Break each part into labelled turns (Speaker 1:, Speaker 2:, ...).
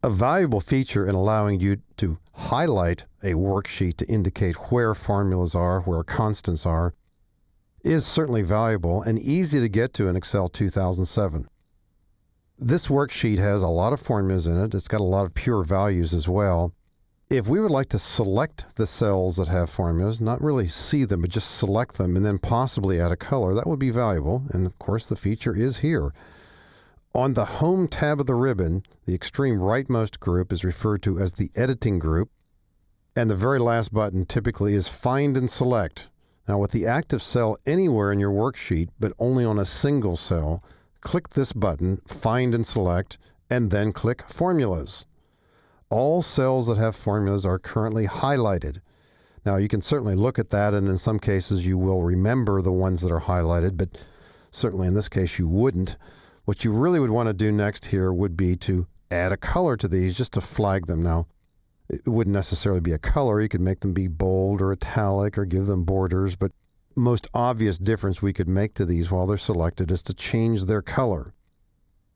Speaker 1: A valuable feature in allowing you to highlight a worksheet to indicate where formulas are, where constants are, is certainly valuable and easy to get to in Excel 2007. This worksheet has a lot of formulas in it. It's got a lot of pure values as well. If we would like to select the cells that have formulas, not really see them, but just select them and then possibly add a color, that would be valuable. And of course, the feature is here. On the Home tab of the ribbon, the extreme rightmost group is referred to as the Editing group, and the very last button typically is Find and Select. Now, with the active cell anywhere in your worksheet, but only on a single cell, click this button, Find and Select, and then click Formulas. All cells that have formulas are currently highlighted. Now, you can certainly look at that, and in some cases you will remember the ones that are highlighted, but certainly in this case you wouldn't. What you really would want to do next here would be to add a color to these just to flag them. Now, it wouldn't necessarily be a color. You could make them be bold or italic or give them borders, but the most obvious difference we could make to these while they're selected is to change their color.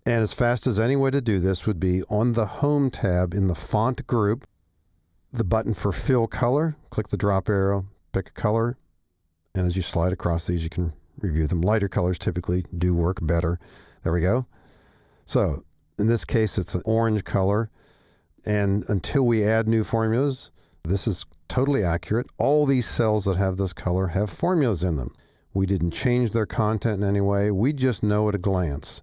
Speaker 1: And as fast as any way to do this would be on the Home tab in the Font group, the button for Fill Color, click the drop arrow, pick a color, and as you slide across these, you can review them. Lighter colors typically do work better. There we go. So in this case, it's an orange color. And until we add new formulas, this is totally accurate. All these cells that have this color have formulas in them. We didn't change their content in any way. We just know at a glance.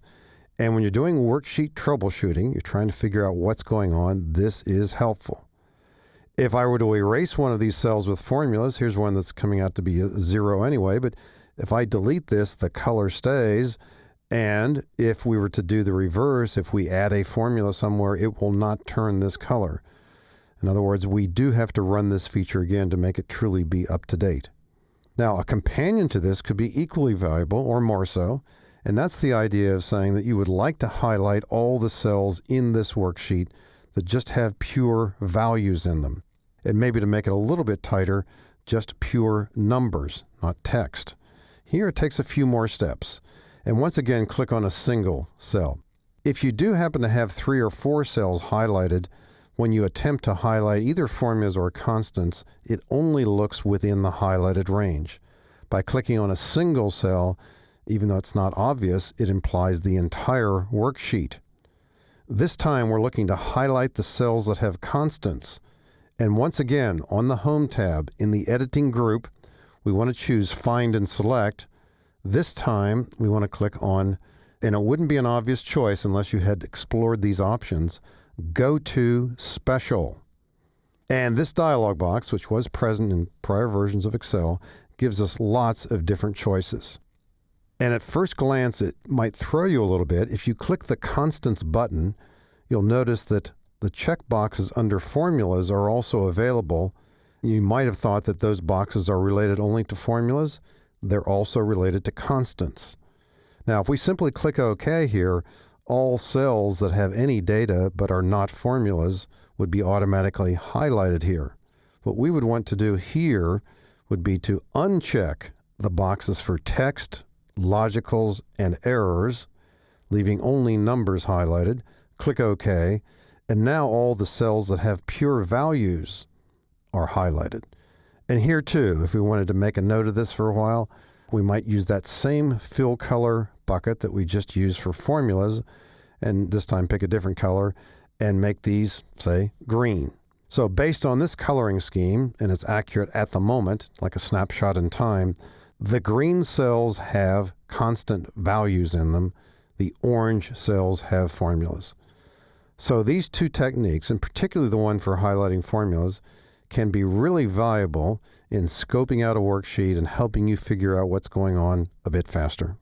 Speaker 1: And when you're doing worksheet troubleshooting, you're trying to figure out what's going on, this is helpful. If I were to erase one of these cells with formulas, here's one that's coming out to be a 0 anyway, but if I delete this, the color stays. And if we were to do the reverse, if we add a formula somewhere, it will not turn this color. In other words, we do have to run this feature again to make it truly be up to date. Now, a companion to this could be equally valuable or more so, and that's the idea of saying that you would like to highlight all the cells in this worksheet that just have pure values in them. And maybe to make it a little bit tighter, just pure numbers, not text. Here it takes a few more steps. And once again, click on a single cell. If you do happen to have 3 or 4 cells highlighted, when you attempt to highlight either formulas or constants, it only looks within the highlighted range. By clicking on a single cell, even though it's not obvious, it implies the entire worksheet. This time we're looking to highlight the cells that have constants. And once again, on the Home tab in the Editing group, we want to choose Find and Select. This time we want to click on, and it wouldn't be an obvious choice unless you had explored these options, Go to Special. And this dialog box, which was present in prior versions of Excel, gives us lots of different choices. And at first glance, it might throw you a little bit. If you click the Constants button, you'll notice that the check boxes under Formulas are also available. You might have thought that those boxes are related only to formulas. They're also related to constants. Now, if we simply click OK here, all cells that have any data but are not formulas would be automatically highlighted here. What we would want to do here would be to uncheck the boxes for text, logicals, and errors, leaving only numbers highlighted. Click OK, and now all the cells that have pure values are highlighted. And here too, if we wanted to make a note of this for a while, we might use that same Fill Color bucket that we just used for formulas, and this time pick a different color and make these, say, green. So based on this coloring scheme, and it's accurate at the moment, like a snapshot in time, the green cells have constant values in them. The orange cells have formulas. So these two techniques, and particularly the one for highlighting formulas, can be really valuable in scoping out a worksheet and helping you figure out what's going on a bit faster.